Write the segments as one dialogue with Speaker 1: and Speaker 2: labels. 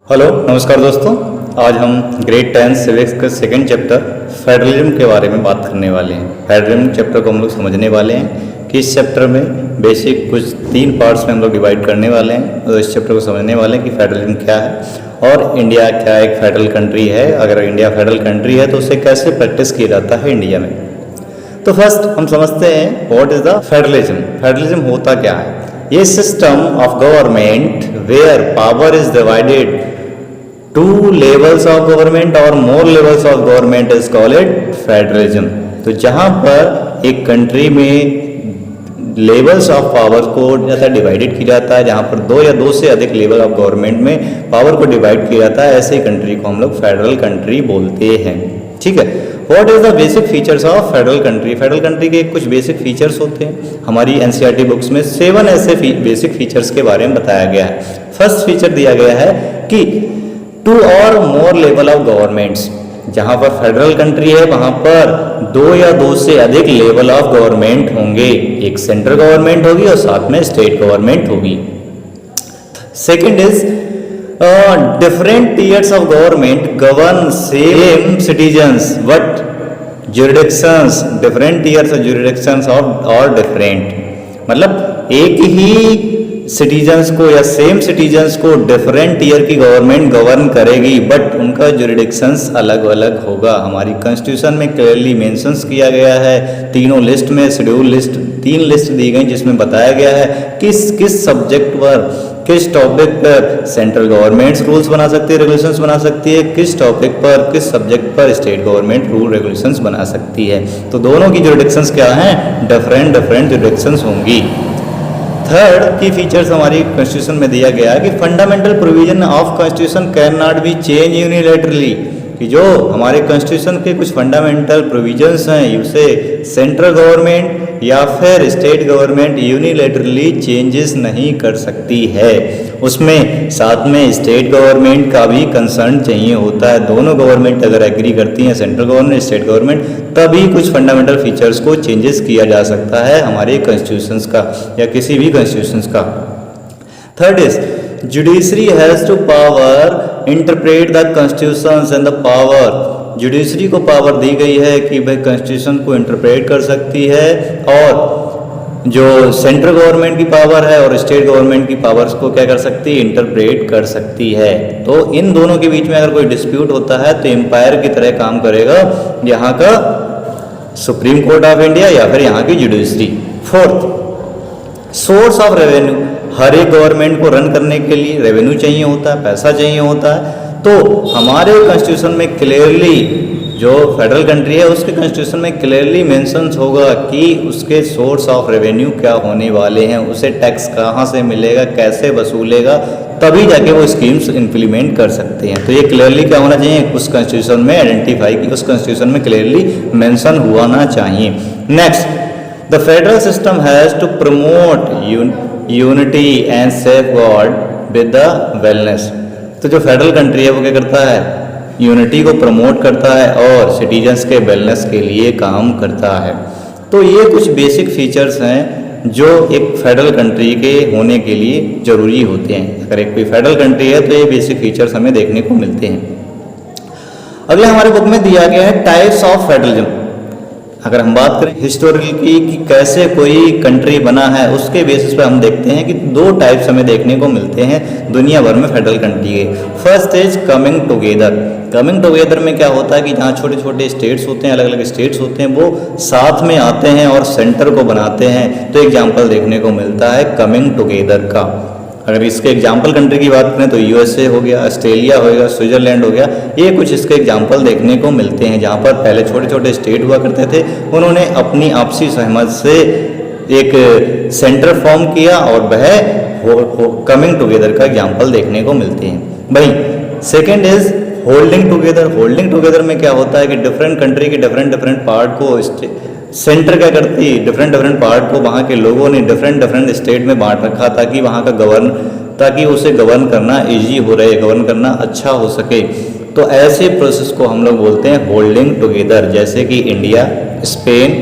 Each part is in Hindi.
Speaker 1: हेलो नमस्कार दोस्तों। आज हम ग्रेड 10 सिविक्स के सेकंड चैप्टर फेडरलिज्म के बारे में बात करने वाले हैं। फेडरलिज्म चैप्टर को हम लोग समझने वाले हैं कि इस चैप्टर में बेसिक कुछ 3 पार्ट्स में हम लोग डिवाइड करने वाले हैं। तो इस चैप्टर को समझने वाले हैं कि फेडरलिज्म क्या है और इंडिया क्या एक फेडरल कंट्री है। अगर इंडिया फेडरल कंट्री है तो उसे कैसे प्रैक्टिस किया जाता है इंडिया में। तो फर्स्ट हम समझते हैं what is the federalism. Federalism होता क्या है? ये system of government where power is divided two levels of government और more levels of government is called federalism. तो जहां पर एक कंट्री में लेवल्स ऑफ पावर को जैसा डिवाइडेड किया जाता है, जहां पर 2 या 2 से अधिक लेवल ऑफ गवर्नमेंट में पावर को डिवाइड किया जाता है, ऐसे कंट्री को हम लोग फेडरल कंट्री बोलते हैं। ठीक है। What is the basic features of federal country? Federal country के कुछ बेसिक फीचर्स होते हैं। हमारी एनसीईआरटी बुक्स में 7 ऐसे बेसिक फीचर्स के बारे में बताया गया है। फर्स्ट फीचर दिया गया है कि 2 और मोर लेवल ऑफ गवर्नमेंट्स। जहां पर फेडरल कंट्री है वहां पर 2 या 2 से अधिक लेवल ऑफ गवर्नमेंट होंगे। एक सेंट्रल गवर्नमेंट होगी और साथ में स्टेट गवर्नमेंट होगी। Second is different tiers of government govern same citizens but jurisdictions different tiers of jurisdictions are different। मतलब एक ही सिटीजन्स को या सेम सिटीजन्स को डिफरेंट ईयर की गवर्नमेंट गवर्न करेगी बट उनका जुरिडिक्शंस अलग अलग होगा। हमारी कॉन्स्टिट्यूशन में क्लियरली मेंशंस किया गया है। तीनों लिस्ट में शेड्यूल लिस्ट 3 लिस्ट दी गई जिसमें बताया गया है किस सब्जेक्ट पर, किस टॉपिक पर सेंट्रल गवर्नमेंट्स रूल्स बना सकती है, रेगुलेशंस बना सकती है, किस टॉपिक पर, किस सब्जेक्ट पर स्टेट गवर्नमेंट रूल रेगुलेशंस बना सकती है। तो दोनों की जुरिडिक्शंस क्या हैं? डिफरेंट जुरिडिक्शंस होंगी। थर्ड की फीचर्स हमारी कॉन्स्टिट्यूशन में दिया गया है कि fundamental provision of constitution can not be change unilaterally. कि जो हमारे कॉन्स्टिट्यूशन के कुछ फंडामेंटल प्रोविजंस हैं उसे सेंट्रल गवर्नमेंट या फिर स्टेट गवर्नमेंट यूनिलैटरली चेंजेस नहीं कर सकती है। उसमें साथ में स्टेट गवर्नमेंट का भी कंसर्न चाहिए होता है। दोनों गवर्नमेंट अगर एग्री करती हैं, सेंट्रल गवर्नमेंट स्टेट गवर्नमेंट, तभी कुछ फंडामेंटल फीचर्स को चेंजेस किया जा सकता है हमारे कॉन्स्टिट्यूशंस का या किसी भी कॉन्स्टिट्यूशंस का। Third is judiciary has to power interpret the constitutions and the power. Judiciary को पावर दी गई है कि भाई कॉन्स्टिट्यूशन को इंटरप्रेट कर सकती है और जो सेंट्रल गवर्नमेंट की पावर है और स्टेट गवर्नमेंट की पावर्स को क्या कर सकती है? इंटरप्रेट कर सकती है। तो इन दोनों के बीच में अगर कोई डिस्प्यूट होता है तो एम्पायर की तरह काम करेगा यहाँ का सुप्रीम कोर्ट ऑफ इंडिया या फिर यहाँ की judiciary. Fourth, source of revenue. हर एक गवर्नमेंट को रन करने के लिए रेवेन्यू चाहिए होता है, पैसा चाहिए होता है। तो हमारे कॉन्स्टिट्यूशन में क्लियरली जो फेडरल कंट्री है उसके कॉन्स्टिट्यूशन में क्लियरली मेंशंस होगा कि उसके सोर्स ऑफ रेवेन्यू क्या होने वाले हैं, उसे टैक्स कहाँ से मिलेगा, कैसे वसूलेगा, तभी जाके वो स्कीम्स इम्प्लीमेंट कर सकते हैं। तो ये क्लियरली क्या होना चाहिए? उस कॉन्स्टिट्यूशन में आइडेंटिफाई की, उस कॉन्स्टिट्यूशन में क्लियरली मेंशन हुआ ना चाहिए। Next, the federal system has to promote unity and safeguard with the wellness. तो जो फेडरल कंट्री है वो क्या करता है? यूनिटी को प्रमोट करता है और सिटीजन्स के वेलनेस के लिए काम करता है। तो ये कुछ बेसिक फीचर्स हैं जो एक फेडरल कंट्री के होने के लिए ज़रूरी होते हैं। अगर एक कोई फेडरल कंट्री है तो ये बेसिक फीचर्स हमें देखने को मिलते हैं। अगले हमारे बुक में दिया गया है टाइप्स ऑफ फेडरलिज्म। अगर हम बात करें हिस्टोरिकल की कि कैसे कोई कंट्री बना है, उसके बेसिस पर हम देखते हैं कि 2 टाइप्स हमें देखने को मिलते हैं दुनिया भर में फेडरल कंट्री के। First is coming together. Coming together में क्या होता है कि जहाँ छोटे छोटे स्टेट्स होते हैं, अलग अलग स्टेट्स होते हैं, वो साथ में आते हैं और सेंटर को बनाते हैं। तो एग्जाम्पल देखने को मिलता है कमिंग टुगेदर का। अगर इसके एग्जाम्पल कंट्री की बात करें तो यूएसए हो गया, ऑस्ट्रेलिया हो गया, स्विट्जरलैंड हो गया। ये कुछ इसके एग्जाम्पल देखने को मिलते हैं जहाँ पर पहले छोटे छोटे स्टेट हुआ करते थे, उन्होंने अपनी आपसी सहमत से एक सेंटर फॉर्म किया और वह कमिंग टुगेदर का एग्जाम्पल देखने को मिलते हैं। भाई second is holding together. Holding together में क्या होता है कि डिफरेंट कंट्री के डिफरेंट पार्ट को सेंटर क्या करती है? डिफरेंट पार्ट को वहाँ के लोगों ने डिफरेंट स्टेट में बांट रखा ताकि वहाँ का ताकि उसे गवर्न करना इजी हो रहे, गवर्न करना अच्छा हो सके। तो ऐसे प्रोसेस को हम लोग बोलते हैं होल्डिंग टुगेदर। जैसे कि इंडिया, स्पेन,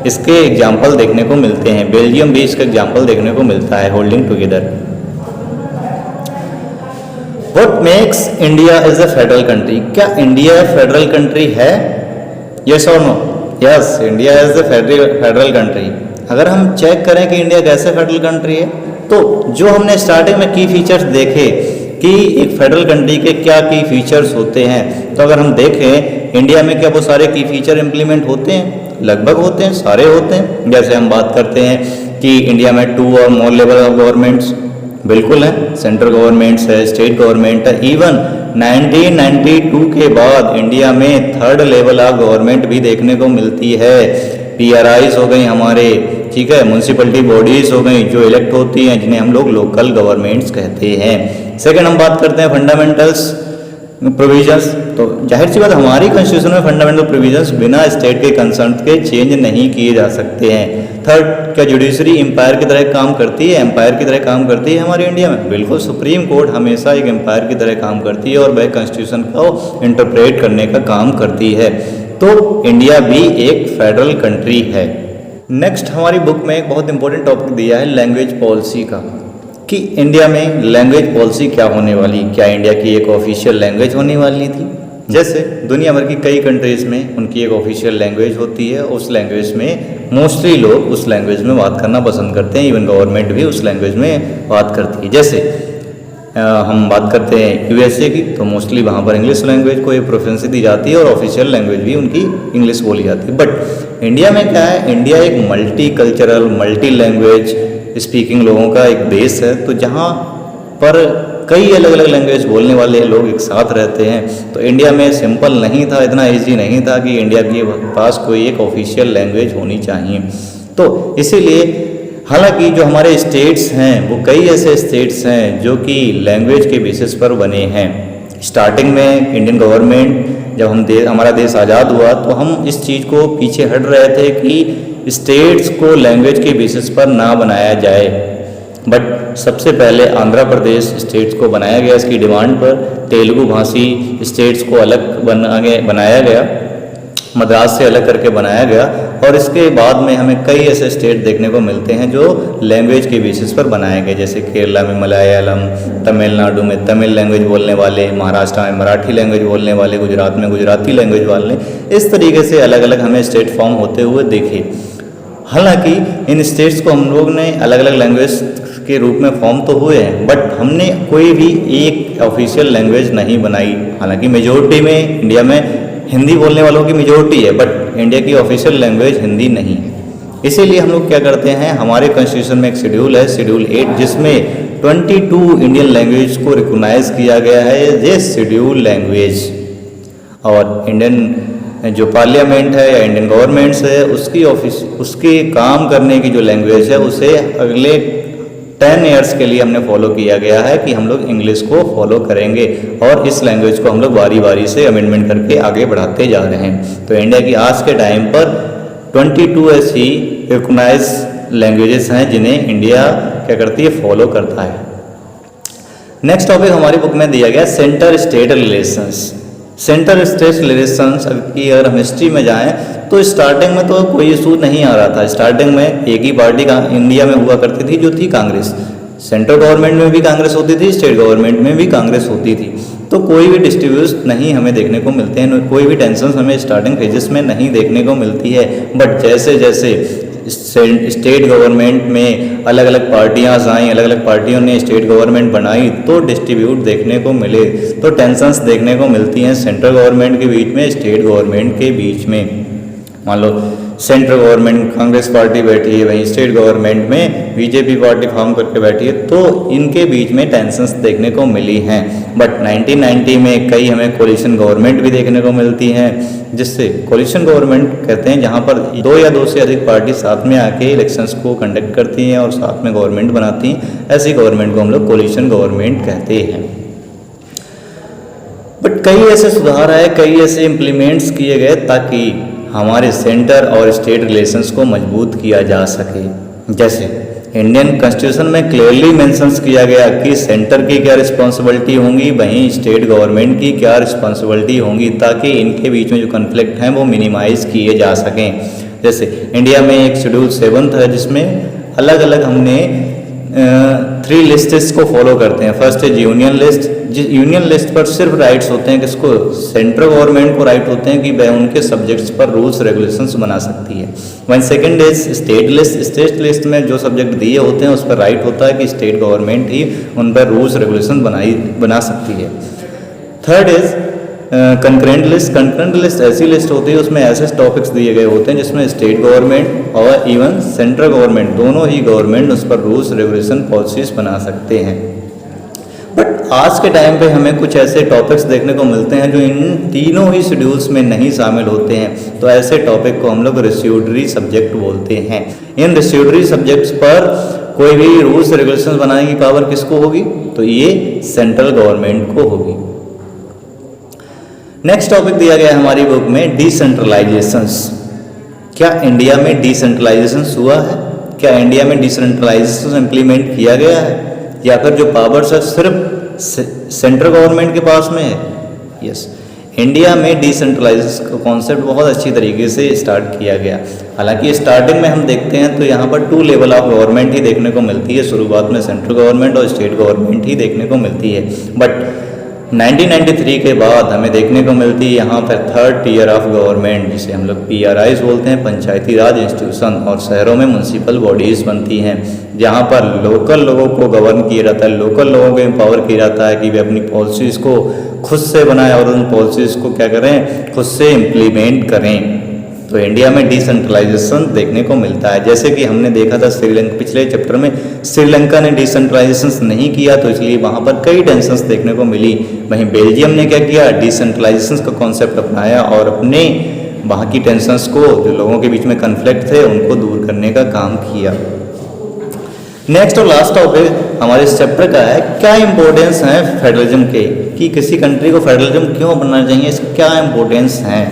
Speaker 1: इसके एग्जाम्पल देखने को मिलते हैं। बेल्जियम भी इसका एग्जाम्पल देखने को मिलता है holding together. What makes India is a federal country? क्या इंडिया फेडरल कंट्री है? यस और no? Yes, India is a federal country. अगर हम चेक करें कि इंडिया कैसे फेडरल कंट्री है, तो जो हमने स्टार्टिंग में की फीचर्स देखे कि एक फेडरल कंट्री के क्या की फीचर्स होते हैं, तो अगर हम देखें इंडिया में क्या वो सारे की फीचर इंप्लीमेंट होते हैं? लगभग होते हैं, सारे होते हैं। जैसे हम बात करते हैं कि इंडिया में 2 और मोर लेवल ऑफ गवर्नमेंट्स बिल्कुल है, सेंट्रल गवर्नमेंट्स है, स्टेट गवर्नमेंट है। इवन 1992 के बाद इंडिया में 3rd लेवल ऑफ गवर्नमेंट भी देखने को मिलती है। PRIs हो गई हमारे, ठीक है, म्यूनसिपलिटी बॉडीज हो गई जो इलेक्ट होती हैं, जिन्हें हम लोग लोकल गवर्नमेंट्स कहते हैं। सेकंड हम बात करते हैं फंडामेंटल्स प्रोविजंस। तो जाहिर सी बात, हमारी कॉन्स्टिट्यूशन में फंडामेंटल प्रोविजंस बिना स्टेट के कंसर्न के चेंज नहीं किए जा सकते हैं। थर्ड, क्या जुडिशरी एम्पायर की तरह काम करती है? एम्पायर की तरह काम करती है हमारे इंडिया में? बिल्कुल, सुप्रीम कोर्ट हमेशा एक एम्पायर की तरह काम करती है और वह कॉन्स्टिट्यूशन को इंटरप्रेट करने का काम करती है। तो इंडिया भी एक फेडरल कंट्री है। नेक्स्ट हमारी बुक में एक बहुत इंपॉर्टेंट टॉपिक दिया है लैंग्वेज पॉलिसी का, कि इंडिया में लैंग्वेज पॉलिसी क्या होने वाली, क्या इंडिया की एक ऑफिशियल लैंग्वेज होने वाली थी? जैसे दुनिया भर की कई कंट्रीज़ में उनकी एक ऑफिशियल लैंग्वेज होती है, उस लैंग्वेज में मोस्टली लोग उस लैंग्वेज में बात करना पसंद करते हैं, इवन गवर्नमेंट भी उस लैंग्वेज में बात करती है। जैसे हम बात करते हैं USA की, तो मोस्टली वहाँ पर इंग्लिश लैंग्वेज को एक प्रेफरेंस दी जाती है और ऑफिशियल लैंग्वेज भी उनकी इंग्लिश बोली जाती है। बट इंडिया में क्या है, इंडिया एक multi cultural, multi language speaking लोगों का एक देश है। तो जहाँ पर कई अलग अलग लैंग्वेज बोलने वाले लोग एक साथ रहते हैं, तो इंडिया में सिंपल नहीं था, इतना ईजी नहीं था कि इंडिया के पास कोई एक ऑफिशियल लैंग्वेज होनी चाहिए। तो इसीलिए हालांकि जो हमारे स्टेट्स हैं वो कई ऐसे स्टेट्स हैं जो कि लैंग्वेज के बेसिस पर बने हैं। स्टार्टिंग में इंडियन गवर्नमेंट जब हमारा देश आज़ाद हुआ, तो हम इस चीज़ को पीछे हट रहे थे कि स्टेट्स को लैंग्वेज के बेसिस पर ना बनाया जाए। बट सबसे पहले आंध्र प्रदेश स्टेट्स को बनाया गया, इसकी डिमांड पर तेलुगु भाषी स्टेट्स को अलग बनाया गया, मद्रास से अलग करके बनाया गया। और इसके बाद में हमें कई ऐसे स्टेट देखने को मिलते हैं जो लैंग्वेज के बेसिस पर बनाए गए, जैसे केरला में मलयालम, तमिलनाडु में तमिल लैंग्वेज बोलने वाले, महाराष्ट्र में मराठी लैंग्वेज बोलने वाले, गुजरात में गुजराती लैंग्वेज वाले। इस तरीके से अलग अलग हमें स्टेट फॉर्म होते हुए देखे। हालांकि इन स्टेट्स को हम लोग ने अलग अलग लैंग्वेज के रूप में फॉर्म तो हुए हैं, बट हमने कोई भी एक ऑफिशियल लैंग्वेज नहीं बनाई। हालांकि मेजोरिटी में इंडिया में हिंदी बोलने वालों की मेजोरिटी है, बट इंडिया की ऑफिशियल लैंग्वेज हिंदी नहीं है। इसीलिए हम लोग क्या करते हैं, हमारे कॉन्स्टिट्यूशन में एक शेड्यूल है, शेड्यूल 8, जिसमें 22 इंडियन लैंग्वेज को रिकॉग्नाइज किया गया है ये शेड्यूल लैंग्वेज। और इंडियन जो पार्लियामेंट है या इंडियन गवर्नमेंट्स है, उसके काम करने की जो लैंग्वेज है उसे अगले 10 ईयर्स के लिए हमने फॉलो किया गया है कि हम लोग इंग्लिश को फॉलो करेंगे और इस लैंग्वेज को हम लोग बारी बारी से अमेंडमेंट करके आगे बढ़ाते जा रहे हैं। तो इंडिया की आज के टाइम पर 22 ऐसी रिकॉग्नाइज लैंग्वेजेस हैं जिन्हें इंडिया क्या करती है, फॉलो करता है। नेक्स्ट टॉपिक हमारी बुक में दिया गया centre state relations. Centre state relations की अगर हम हिस्ट्री में जाएं तो स्टार्टिंग में तो कोई इशू नहीं आ रहा था। स्टार्टिंग में एक ही पार्टी का इंडिया में हुआ करती थी जो थी कांग्रेस। सेंट्रल गवर्नमेंट में भी कांग्रेस होती थी, स्टेट गवर्नमेंट में भी कांग्रेस होती थी। तो कोई भी डिस्ट्रीब्यूट नहीं हमें देखने को मिलते हैं, कोई भी टेंशन हमें स्टार्टिंग फेजेस में नहीं देखने को मिलती है। बट जैसे जैसे स्टेट गवर्नमेंट में अलग अलग पार्टियां आईं, अलग अलग पार्टियों ने स्टेट गवर्नमेंट बनाई, तो डिस्ट्रीब्यूट देखने को मिले, तो टेंशन्स देखने को मिलती हैं सेंट्रल गवर्नमेंट के बीच में, स्टेट गवर्नमेंट के बीच में। मान लो सेंट्रल गवर्नमेंट कांग्रेस पार्टी बैठी है, वहीं स्टेट गवर्नमेंट में बीजेपी पार्टी फॉर्म करके बैठी है, तो इनके बीच में टेंशन्स देखने को मिली हैं। बट 1990 में कई हमें कोलिशन गवर्नमेंट भी देखने को मिलती हैं, जिससे कोलिशन गवर्नमेंट कहते हैं जहां पर 2 या 2 से अधिक पार्टी साथ में आके इलेक्शंस को कंडक्ट करती हैं और साथ में गवर्नमेंट बनाती हैं। ऐसी गवर्नमेंट को हम लोग कोलिशन गवर्नमेंट कहते हैं। बट कई ऐसे सुधार आए, कई ऐसे इम्प्लीमेंट्स किए गए ताकि हमारे सेंटर और स्टेट रिलेशंस को मजबूत किया जा सके। जैसे इंडियन कॉन्स्टिट्यूशन में क्लियरली मेंशंस किया गया कि सेंटर की क्या रिस्पॉन्सिबिलिटी होंगी, वहीं स्टेट गवर्नमेंट की क्या रिस्पॉन्सिबिलिटी होंगी, ताकि इनके बीच में जो कन्फ्लिक्ट हैं वो मिनिमाइज किए जा सकें। जैसे इंडिया में एक शेड्यूल 7 है जिसमें अलग अलग हमने 3 लिस्ट्स को फॉलो करते हैं। फर्स्ट है यूनियन लिस्ट, यूनियन लिस्ट पर सिर्फ राइट्स होते हैं किसको, सेंट्रल गवर्नमेंट को राइट होते हैं कि वह उनके सब्जेक्ट्स पर रूल्स रेगुलेशंस बना सकती है। One second is state list. State list में जो सब्जेक्ट दिए होते हैं उस पर राइट होता है कि स्टेट गवर्नमेंट ही उन पर रूल्स रेगुलेशन बना सकती है। Third is concurrent list. Concurrent list ऐसी लिस्ट होती है उसमें ऐसे टॉपिक्स दिए गए होते हैं जिसमें स्टेट गवर्नमेंट और इवन सेंट्रल गवर्नमेंट दोनों ही गवर्नमेंट उस पर रूल्स रेगुलेशन पॉलिसीज बना सकते हैं। बट आज के टाइम पे हमें कुछ ऐसे टॉपिक्स देखने को मिलते हैं जो इन तीनों ही शेड्यूल्स में नहीं शामिल होते हैं, तो ऐसे टॉपिक को हम लोग रेस्यूडरी सब्जेक्ट बोलते हैं। इन रेस्यूडरी सब्जेक्ट्स पर कोई भी रूल्स रेगुलेशन बनाने की पावर किसको होगी, तो ये सेंट्रल गवर्नमेंट को होगी। नेक्स्ट टॉपिक दिया गया है हमारी बुक में डिसेंट्रलाइजेशंस। क्या इंडिया में डिसेंट्रलाइजेशन हुआ है? क्या इंडिया में डिसेंट्रलाइजेशन इम्प्लीमेंट किया गया है, या फिर जो पावर्स है सिर्फ सेंट्रल गवर्नमेंट के पास में है? यस, इंडिया में डिसेंट्रलाइजेशन का कॉन्सेप्ट बहुत अच्छी तरीके से स्टार्ट किया गया। हालांकि स्टार्टिंग में हम देखते हैं तो यहाँ पर 2 लेवल ऑफ गवर्नमेंट ही देखने को मिलती है। शुरुआत में सेंट्रल गवर्नमेंट और स्टेट गवर्नमेंट ही देखने को मिलती है, बट 1993 के बाद हमें देखने को मिलती है यहाँ पर 3rd टियर ऑफ गवर्नमेंट, जिसे हम लोग PRIs बोलते हैं, पंचायती राज इंस्टीट्यूशन, और शहरों में म्यूनसिपल बॉडीज़ बनती हैं जहाँ पर लोकल लोगों को गवर्न किया जाता है, लोकल लोगों को एम्पावर किया जाता है कि वे अपनी पॉलिसीज़ को खुद से बनाएं और उन पॉलिसीज़ को क्या करें, खुद से इम्प्लीमेंट करें। तो इंडिया में डिसेंट्रलाइजेशन देखने को मिलता है। जैसे कि हमने देखा था श्रीलंका पिछले चैप्टर में, श्रीलंका ने डिसेंट्रलाइजेशन नहीं किया तो इसलिए वहाँ पर कई टेंशन्स देखने को मिली। वहीं बेल्जियम ने क्या किया, डिसेंट्रलाइजेशन का कॉन्सेप्ट अपनाया और अपने वहाँ की टेंशन्स को, जो लोगों के बीच में कन्फ्लिक्ट थे, उनको दूर करने का काम किया। नेक्स्ट और लास्ट टॉपिक हमारे इस चैप्टर का है, क्या इंपॉर्टेंस है फेडरलिज्म के, कि किसी कंट्री को फेडरलिज्म क्यों बनना चाहिए, इसके क्या इंपॉर्टेंस हैं।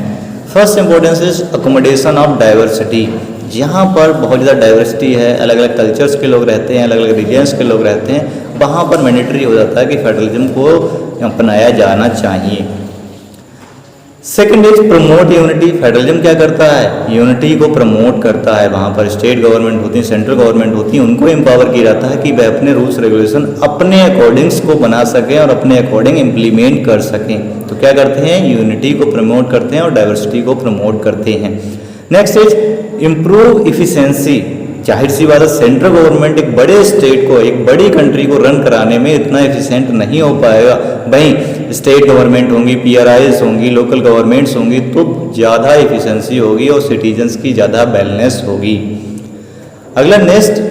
Speaker 1: First importance is accommodation of diversity. जहाँ पर बहुत ज़्यादा डाइवर्सिटी है, अलग अलग कल्चर्स के लोग रहते हैं, अलग अलग रीजन्स के लोग रहते हैं, वहाँ पर मैंडेटरी हो जाता है कि फेडरलिज्म को अपनाया जाना चाहिए। Second is promote unity. Federalism क्या करता है, यूनिटी को प्रमोट करता है। वहाँ पर स्टेट गवर्नमेंट होती है, सेंट्रल गवर्नमेंट होती है, उनको एम्पावर किया जाता है कि वह अपने रूल्स रेगुलेशन अपने अकॉर्डिंग्स को बना सकें और अपने अकॉर्डिंग इम्प्लीमेंट कर सकें। तो क्या करते हैं, यूनिटी को प्रमोट करते हैं और डाइवर्सिटी को प्रमोट करते हैं। Next is improve efficiency. जाहिर सी बात है, सेंट्रल गवर्नमेंट एक बड़े स्टेट को, एक बड़ी कंट्री को रन कराने में इतना एफिशिएंट नहीं हो पाएगा। वहीं स्टेट गवर्नमेंट होंगी, PRIs होंगी, लोकल गवर्नमेंट्स होंगी, तो ज़्यादा एफिशिएंसी होगी और सिटीजन्स की ज़्यादा बैलेंस होगी। अगला नेक्स्ट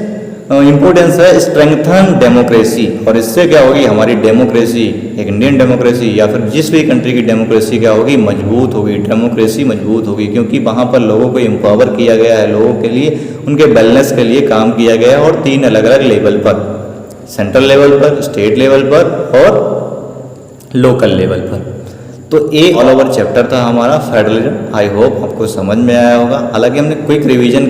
Speaker 1: इम्पोर्टेंस है स्ट्रेंथन डेमोक्रेसी। और इससे क्या होगी, हमारी डेमोक्रेसी, एक इंडियन डेमोक्रेसी या फिर जिस भी कंट्री की डेमोक्रेसी क्या होगी, मजबूत होगी। डेमोक्रेसी मजबूत होगी क्योंकि वहाँ पर लोगों को एम्पावर किया गया है, लोगों के लिए, उनके बैलेंस के लिए काम किया गया है, और 3 अलग अलग लेवल पर, सेंट्रल लेवल पर, स्टेट लेवल पर और लोकल लेवल पर। तो ये ऑल ओवर चैप्टर था हमारा फेडरलिज्म। आई होप आपको समझ में आया होगा। हालांकि हमने क्विक रिवीजन